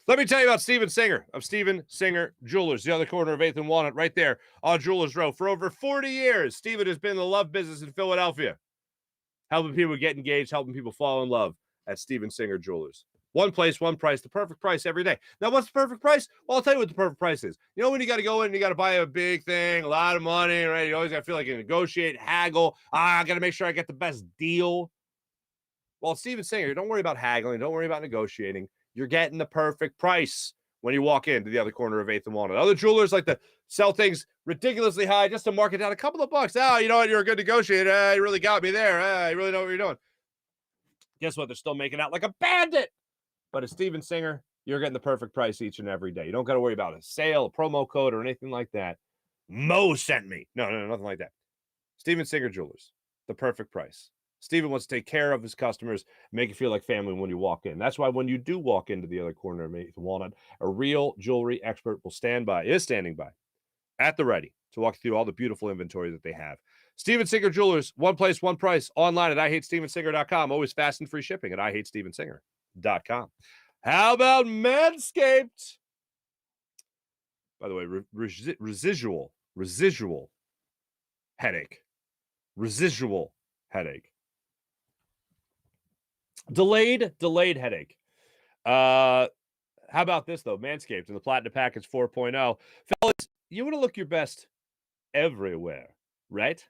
Let me tell you about Steven Singer of Steven Singer Jewelers, the other corner of 8th and Walnut, right there on Jewelers Row. For over 40 years, Steven has been in the love business in Philadelphia, helping people get engaged, helping people fall in love at Steven Singer Jewelers. One place, one price, the perfect price every day. Now, what's the perfect price? Well, I'll tell you what the perfect price is. You know when you got to go in and you got to buy a big thing, a lot of money, right? You always got to feel like you negotiate, haggle. I got to make sure I get the best deal. Well, Steven Singer, don't worry about haggling. Don't worry about negotiating. You're getting the perfect price when you walk into the other corner of 8th and Walnut. Other jewelers like to sell things ridiculously high just to mark it down a couple of bucks. Oh, you know what? You're a good negotiator. You really got me there. You really know what you're doing. Guess what? They're still making out like a bandit. But at Steven Singer, you're getting the perfect price each and every day. You don't got to worry about a sale, a promo code, or anything like that. Mo sent me. No, nothing like that. Steven Singer Jewelers, the perfect price. Steven wants to take care of his customers, make it feel like family when you walk in. That's why when you do walk into the other corner of 8th and Walnut, a real jewelry expert is standing by at the ready to walk through all the beautiful inventory that they have. Steven Singer Jewelers, one place, one price, online at IHateStevenSinger.com. Always fast and free shipping at IHateStevenSinger.com. PhilliesandthewithAce.com. How about Manscaped? By the way, residual headache. Residual headache. Delayed headache. How about this, though? Manscaped and the Platinum Package 4.0. Fellas, you want to look your best everywhere, right?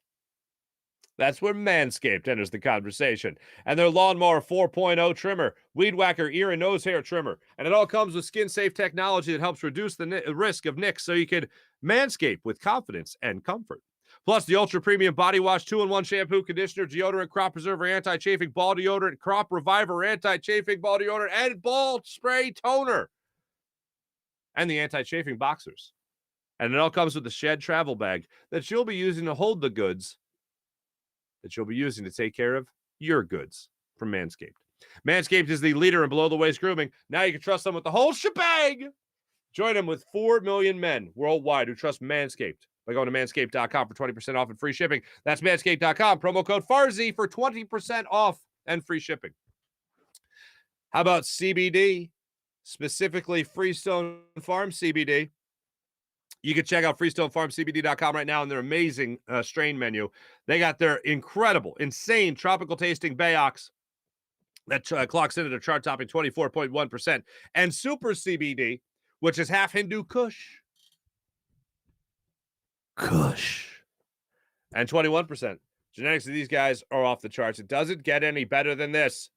That's where Manscaped enters the conversation. And their Lawnmower 4.0 trimmer, Weed Whacker ear and nose hair trimmer. And it all comes with skin-safe technology that helps reduce the risk of nicks so you can manscape with confidence and comfort. Plus, the ultra-premium body wash 2-in-1 shampoo, conditioner, deodorant, crop preserver, anti-chafing ball deodorant, crop reviver, anti-chafing ball deodorant, and ball spray toner. And the anti-chafing boxers. And it all comes with the Shed travel bag that you'll be using to hold the goods that you'll be using to take care of your goods from Manscaped. Manscaped is the leader in below-the-waist grooming. Now you can trust them with the whole shebang. Join them with 4 million men worldwide who trust Manscaped by going to manscaped.com for 20% off and free shipping. That's manscaped.com. Promo code Farzy for 20% off and free shipping. How about CBD, specifically Freestone Farm CBD? You can check out FreestoneFarmCBD.com right now in their amazing strain menu. They got their incredible, insane, tropical-tasting Bayox that clocks in at a chart-topping 24.1%, and Super CBD, which is half Hindu Kush, and 21%. Genetics of these guys are off the charts. It doesn't get any better than this.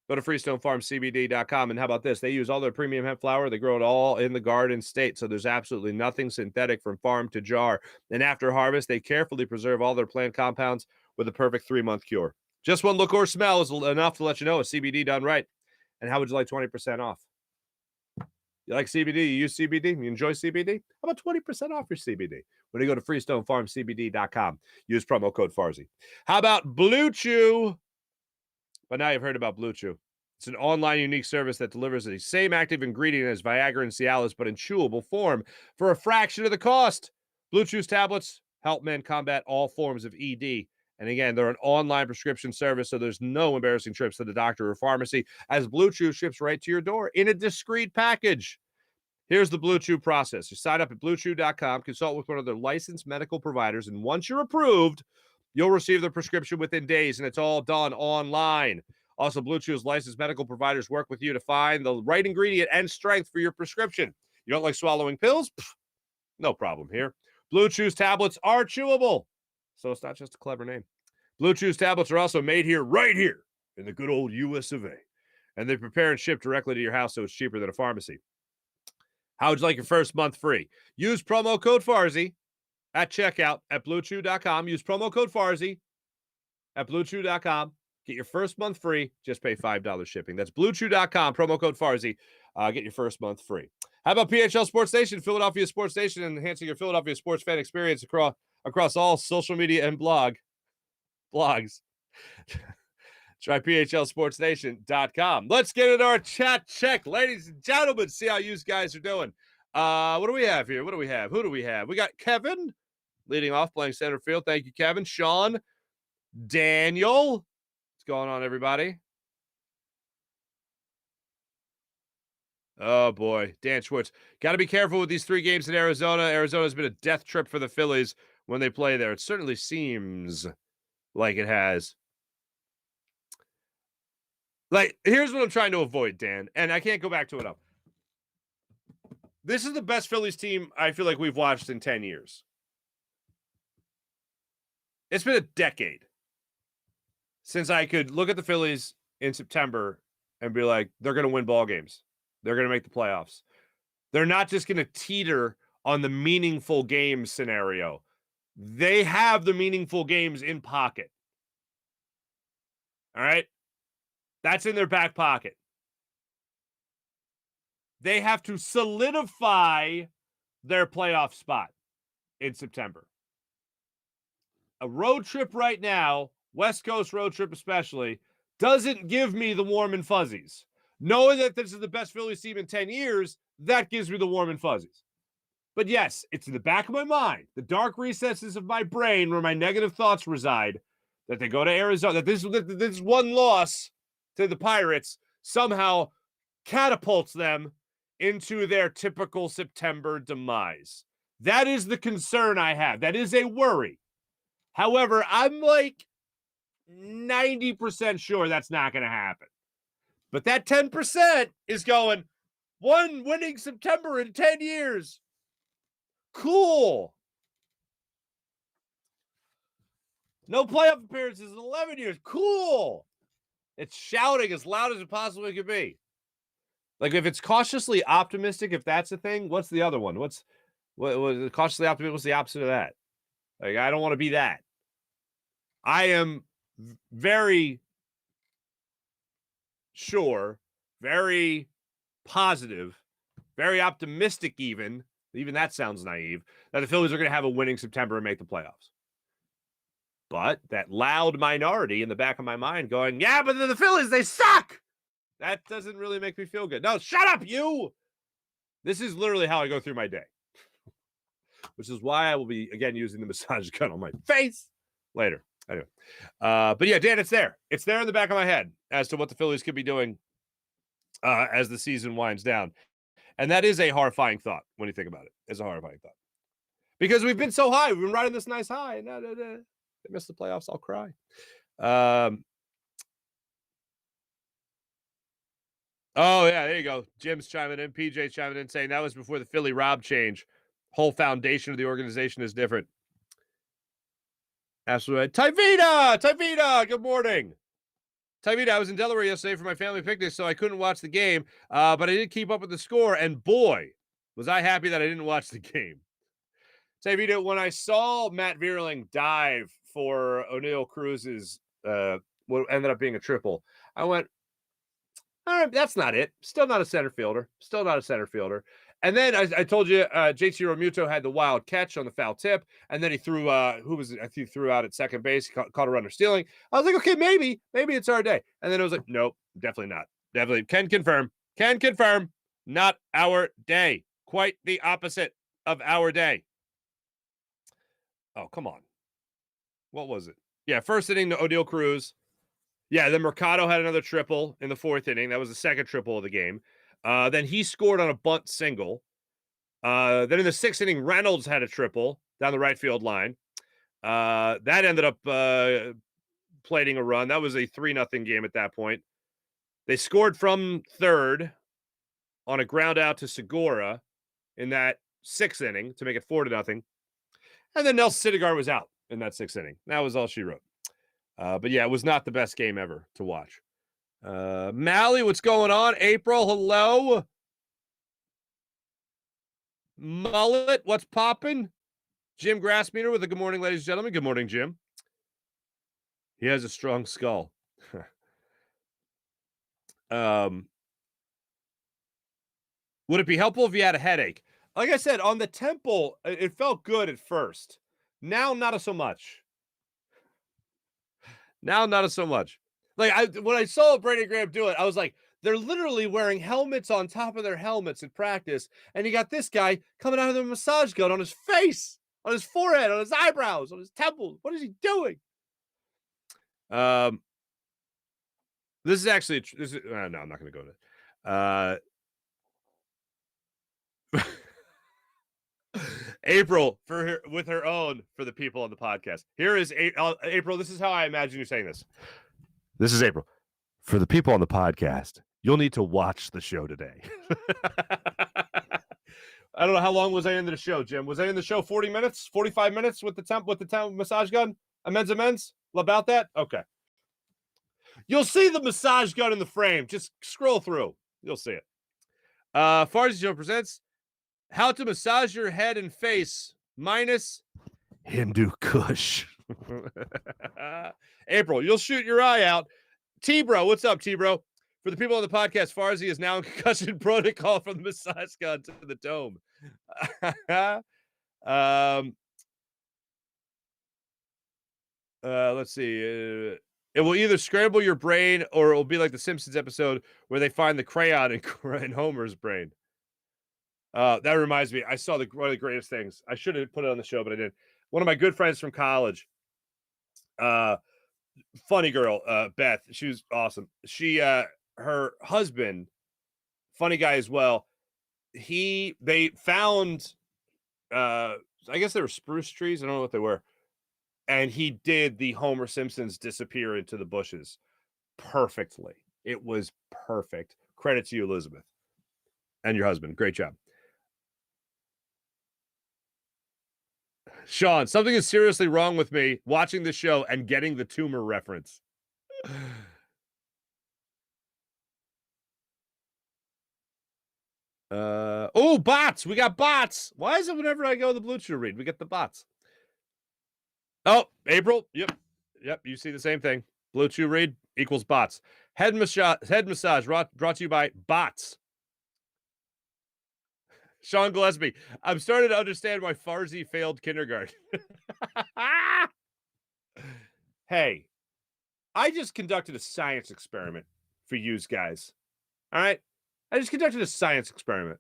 Go to FreestoneFarmCBD.com, and how about this? They use all their premium hemp flower. They grow it all in the Garden State, so there's absolutely nothing synthetic from farm to jar. And after harvest, they carefully preserve all their plant compounds with a perfect 3-month cure. Just one look or smell is enough to let you know it's CBD done right. And how would you like 20% off? You like CBD? You use CBD? You enjoy CBD? How about 20% off your CBD? When you go to FreestoneFarmCBD.com, use promo code Farzy. How about Blue Chew? But now you've heard about Blue Chew. It's an online unique service that delivers the same active ingredient as Viagra and Cialis, but in chewable form for a fraction of the cost. Blue Chew's tablets help men combat all forms of ED. And again, they're an online prescription service, so there's no embarrassing trips to the doctor or pharmacy, as Blue Chew ships right to your door in a discreet package. Here's the Blue Chew process. You sign up at BlueChew.com, consult with one of their licensed medical providers, and once you're approved, you'll receive the prescription within days, and it's all done online. Also, Blue Chew's licensed medical providers work with you to find the right ingredient and strength for your prescription. You don't like swallowing pills? Pfft, no problem here. Blue Chew's tablets are chewable, so it's not just a clever name. Blue Chew's tablets are also made here, right here, in the good old US of A. And they prepare and ship directly to your house, so it's cheaper than a pharmacy. How would you like your first month free? Use promo code Farzy at checkout at BlueChew.com. Use promo code Farzy at BlueChew.com. Get your first month free. Just pay $5 shipping. That's BlueChew.com. Promo code Farzy. Get your first month free. How about PHL Sports Station, Philadelphia Sports Station, enhancing your Philadelphia sports fan experience across all social media and blogs. Try PHLSportsNation.com. Let's get into our chat check, ladies and gentlemen. See how you guys are doing. What do we have here? Who do we have? We got Kevin leading off, playing center field. Thank you, Kevin. Sean, Daniel. What's going on, everybody? Oh, boy. Dan Schwartz. Got to be careful with these 3 games in Arizona. Arizona's been a death trip for the Phillies when they play there. It certainly seems like it has. Like, here's what I'm trying to avoid, Dan, and I can't go back to it up. This is the best Phillies team I feel like we've watched in 10 years. It's been a decade since I could look at the Phillies in September and be like, they're going to win ball games. They're going to make the playoffs. They're not just going to teeter on the meaningful game scenario. They have the meaningful games in pocket. All right? That's in their back pocket. They have to solidify their playoff spot in September. A road trip right now, West Coast road trip especially, doesn't give me the warm and fuzzies. Knowing that this is the best Phillies team in 10 years, that gives me the warm and fuzzies. But yes, it's in the back of my mind, the dark recesses of my brain where my negative thoughts reside, that they go to Arizona, that this one loss to the Pirates somehow catapults them into their typical September demise. That is the concern I have. That is a worry. However, I'm like 90% sure that's not going to happen. But that 10% is going, one winning September in 10 years. Cool. No playoff appearances in 11 years. Cool. It's shouting as loud as it possibly could be. Like, if it's cautiously optimistic, if that's a thing, what's the other one? What cautiously optimistic? What's the opposite of that? Like, I don't want to be that. I am very sure, very positive, very optimistic even that sounds naive, that the Phillies are going to have a winning September and make the playoffs. But that loud minority in the back of my mind going, yeah, but the Phillies, they suck. That doesn't really make me feel good. No, shut up, you. This is literally how I go through my day, which is why I will be, again, using the massage gun on my face later. Anyway, but yeah, Dan, it's there. It's there in the back of my head as to what the Phillies could be doing as the season winds down. And that is a horrifying thought when you think about it. It's a horrifying thought. Because we've been so high. We've been riding this nice high. And they miss the playoffs, I'll cry. Oh, yeah, there you go. Jim's chiming in. PJ's chiming in saying that was before the Philly Rob change. Whole foundation of the organization is different. Absolutely. Tyvita, good morning. Tyvita, I was in Delaware yesterday for my family picnic, so I couldn't watch the game, but I did keep up with the score, and boy, was I happy that I didn't watch the game. Tyvita, when I saw Matt Vierling dive for O'Neal Cruz's what ended up being a triple, I went, all right, that's not it. Still not a center fielder. And then I told you, JT Realmuto had the wild catch on the foul tip, and then he threw, I think he threw out at second base, caught a runner stealing. I was like, okay, maybe it's our day. And then it was like, nope, definitely not. Definitely can confirm, not our day. Quite the opposite of our day. Oh, come on. What was it? Yeah, first inning to O'Neal Cruz. Yeah, then Mercado had another triple in the fourth inning. That was the second triple of the game. Then he scored on a bunt single. Then in the sixth inning, Reynolds had a triple down the right field line. That ended up plating a run. That was a 3-0 game at that point. They scored from third on a ground out to Segura in that sixth inning to make it 4-0. And then Nelson Syndergaard was out in that sixth inning. That was all she wrote. But yeah, it was not the best game ever to watch. Mally, what's going on? April, hello. Mullet, what's popping? Jim Grassmeter with a good morning, ladies and gentlemen. Good morning, Jim. He has a strong skull. Would it be helpful if you had a headache? Like I said, on the temple, it felt good at first. Now, not so much. Like, when I saw Brady Graham do it, I was like, they're literally wearing helmets on top of their helmets in practice, and you got this guy coming out of the massage gun on his face, on his forehead, on his eyebrows, on his temples. What is he doing? This is actually no, I'm not going to go to April with her own for the people on the podcast. Here is April. This is how I imagine you saying this. This is April. For the people on the podcast, you'll need to watch the show today. I don't know, how long was I into the show, Jim? Was I in the show 40 minutes, 45 minutes with the temp massage gun? Amends? About that? Okay. You'll see the massage gun in the frame. Just scroll through. You'll see it. Farzy Show presents How to Massage Your Head and Face minus Hindu Kush. April, you'll shoot your eye out. T-Bro, what's up, T-Bro? For the people on the podcast, Farzy is now in concussion protocol from the massage gun to the dome. Let's see. It will either scramble your brain or it will be like the Simpsons episode where they find the crayon in Homer's brain. That reminds me. I saw one of the greatest things. I should have put it on the show, but I didn't. One of my good friends from college, funny girl, Beth. She was awesome. She, her her husband, funny guy as well. They found, I guess they were spruce trees. I don't know what they were. And he did the Homer Simpson's disappear into the bushes perfectly. It was perfect. Credit to you, Elizabeth, and your husband. Great job. Sean, something is seriously wrong with me watching the show and getting the tumor reference. Oh, bots. We got bots. Why is it whenever I go to the Blue Chew read, we get the bots? Oh, April. Yep. You see the same thing. Blue Chew read equals bots. Head massage brought to you by bots. Sean Gillespie. I'm starting to understand why Farzy failed kindergarten. Hey, I just conducted a science experiment for you guys. All right? I just conducted a science experiment.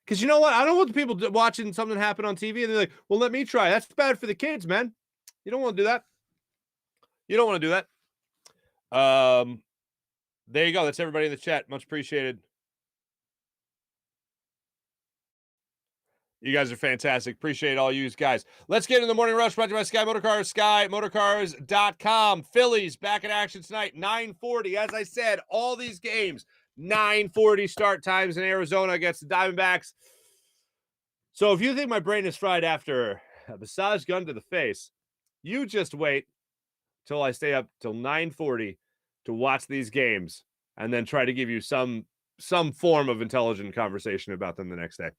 Because you know what? I don't want the people watching something happen on TV and they're like, well, let me try. That's bad for the kids, man. You don't want to do that. You don't want to do that. There you go. That's everybody in the chat. Much appreciated. You guys are fantastic. Appreciate all you guys. Let's get in the morning rush brought to you by Sky Motorcars, SkyMotorcars.com. Phillies back in action tonight, 9:40. As I said, all these games, 9:40 start times in Arizona against the Diamondbacks. So if you think my brain is fried after a massage gun to the face, you just wait till I stay up till 9:40 to watch these games and then try to give you some form of intelligent conversation about them the next day.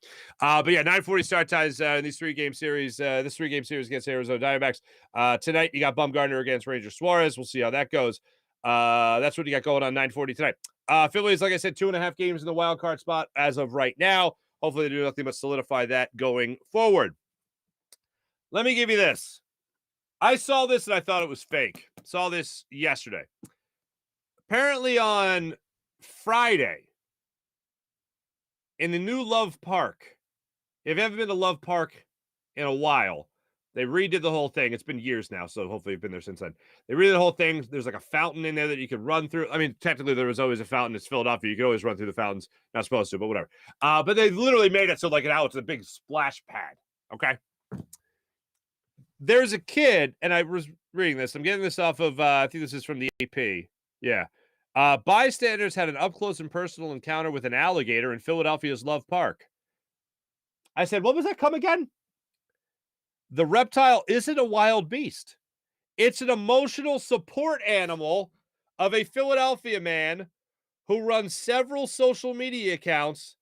But yeah, 9:40 start times in these three-game series. This three-game series against Arizona Diamondbacks. Tonight, you got Bumgarner against Ranger Suarez. We'll see how that goes. That's what you got going on 9:40 tonight. Phillies, like I said, 2.5 games in the wild card spot as of right now. Hopefully, they do nothing but solidify that going forward. Let me give you this. I saw this and I thought it was fake. Saw this yesterday. Apparently on Friday, in the new Love Park, if you haven't been to Love Park in a while, they redid the whole thing. It's been years now, so hopefully you've been there since then. They redid the whole thing. There's like a fountain in there that you could run through. I mean, technically there was always a fountain. It's Philadelphia. You could always run through the fountains. Not supposed to, but whatever. But they literally made it so like now it's a big splash pad. Okay. There's a kid, and I was reading this. I'm getting this off of, I think this is from the AP. Yeah. Bystanders had an up-close and personal encounter with an alligator in Philadelphia's Love Park. I said, what was that come again? The reptile isn't a wild beast. It's an emotional support animal of a Philadelphia man who runs several social media accounts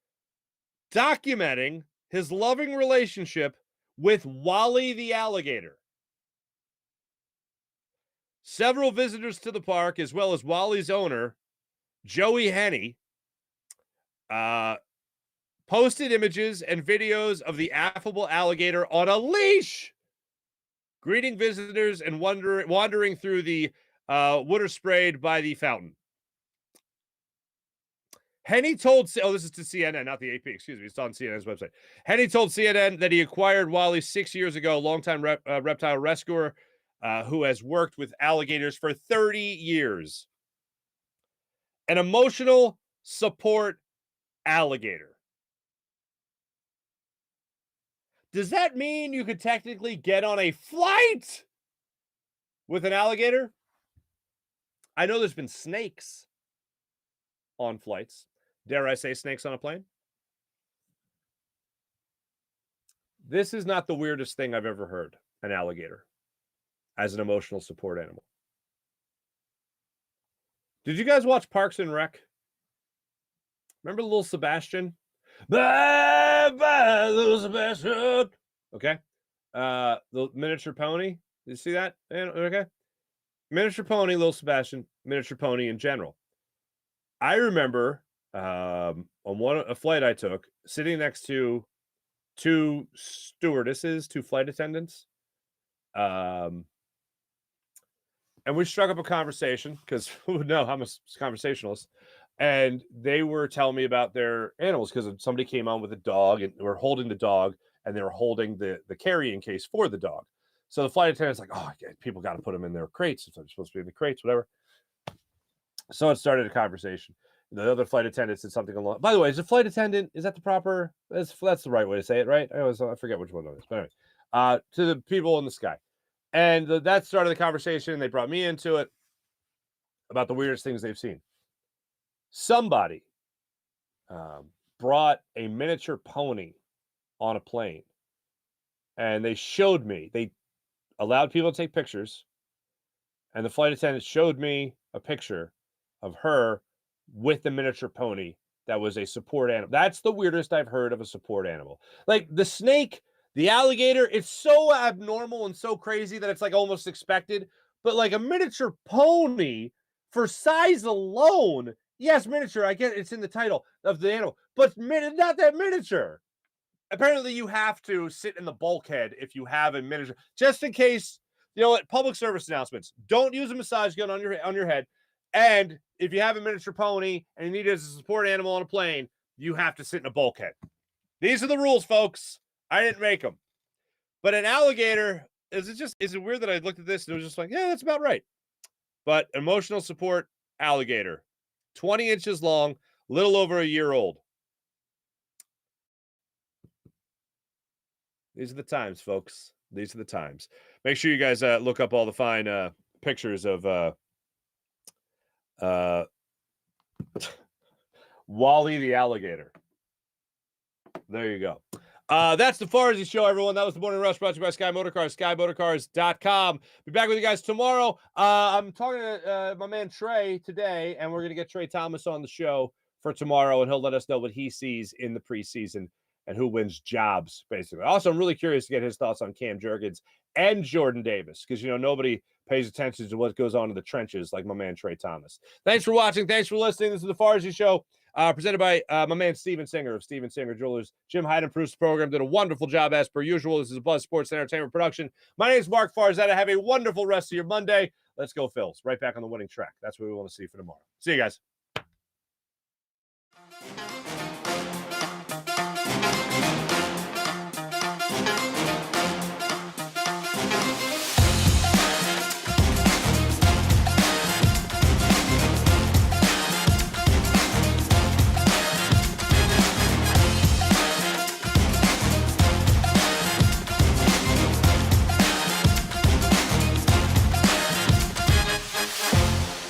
documenting his loving relationship with Wally the alligator. Several visitors to the park, as well as Wally's owner, Joey Henney, posted images and videos of the affable alligator on a leash, greeting visitors and wandering through the water sprayed by the fountain. Henney told, this is to CNN, not the AP, excuse me, it's on CNN's website. Henney told CNN that he acquired Wally 6 years ago, longtime reptile rescuer who has worked with alligators for 30 years. An emotional support alligator. Does that mean you could technically get on a flight with an alligator? I know there's been snakes on flights. Dare I say snakes on a plane? This is not the weirdest thing I've ever heard, an alligator as an emotional support animal. Did you guys watch Parks and Rec? Remember little Sebastian? Bye, bye, little Sebastian. Okay. The miniature pony. Did you see that? Okay. Miniature pony, little Sebastian, miniature pony in general. I remember on a flight I took, sitting next to two stewardesses, two flight attendants. And we struck up a conversation because who would know? I'm a conversationalist. And they were telling me about their animals because somebody came on with a dog and they were holding the dog and they were holding the carrying case for the dog. So the flight attendant's like, oh, people got to put them in their crates. If they're supposed to be in the crates, whatever. So it started a conversation. The other flight attendant said something along. By the way, is a flight attendant? Is that the proper? That's the right way to say it, right? I forget which one it is. But anyway, to the people in the sky, and that started the conversation. They brought me into it about the weirdest things they've seen. Somebody brought a miniature pony on a plane, and they showed me. They allowed people to take pictures, and the flight attendant showed me a picture of her with the miniature pony that was a support animal. That's the weirdest I've heard of a support animal. Like the snake, the alligator, it's so abnormal and so crazy that it's like almost expected. But like a miniature pony for size alone, yes, miniature, I get it's in the title of the animal, but not that miniature. Apparently, you have to sit in the bulkhead if you have a miniature, just in case. You know what? Public service announcements: don't use a massage gun on your head. And if you have a miniature pony and you need it as a support animal on a plane, you have to sit in a bulkhead. These are the rules, folks. I didn't make them. But an alligator, is it weird that I looked at this and it was just like, yeah, that's about right. But emotional support alligator, 20 inches long, little over a year old. These are the times, folks. These are the times. Make sure you guys look up all the fine pictures of Wally the alligator. There you go. That's the Farzy Show, everyone. That was the Morning Rush brought to you by Sky Motorcars, skymotorcars.com. Be back with you guys tomorrow. I'm talking to my man Trey today, and we're going to get Trey Thomas on the show for tomorrow, and he'll let us know what he sees in the preseason and who wins jobs, basically. Also, I'm really curious to get his thoughts on Cam Jurgens and Jordan Davis, because, nobody pays attention to what goes on in the trenches like my man Trey Thomas. Thanks for watching. Thanks for listening. This is the Farzy Show, presented by my man Steven Singer of Steven Singer Jewelers. Jim Hyden produced the program, did a wonderful job as per usual. This is a Buzz Sports Entertainment production. My name is Mark Farzetta. Have a wonderful rest of your Monday. Let's go, Phils. Right back on the winning track. That's what we want to see for tomorrow. See you guys.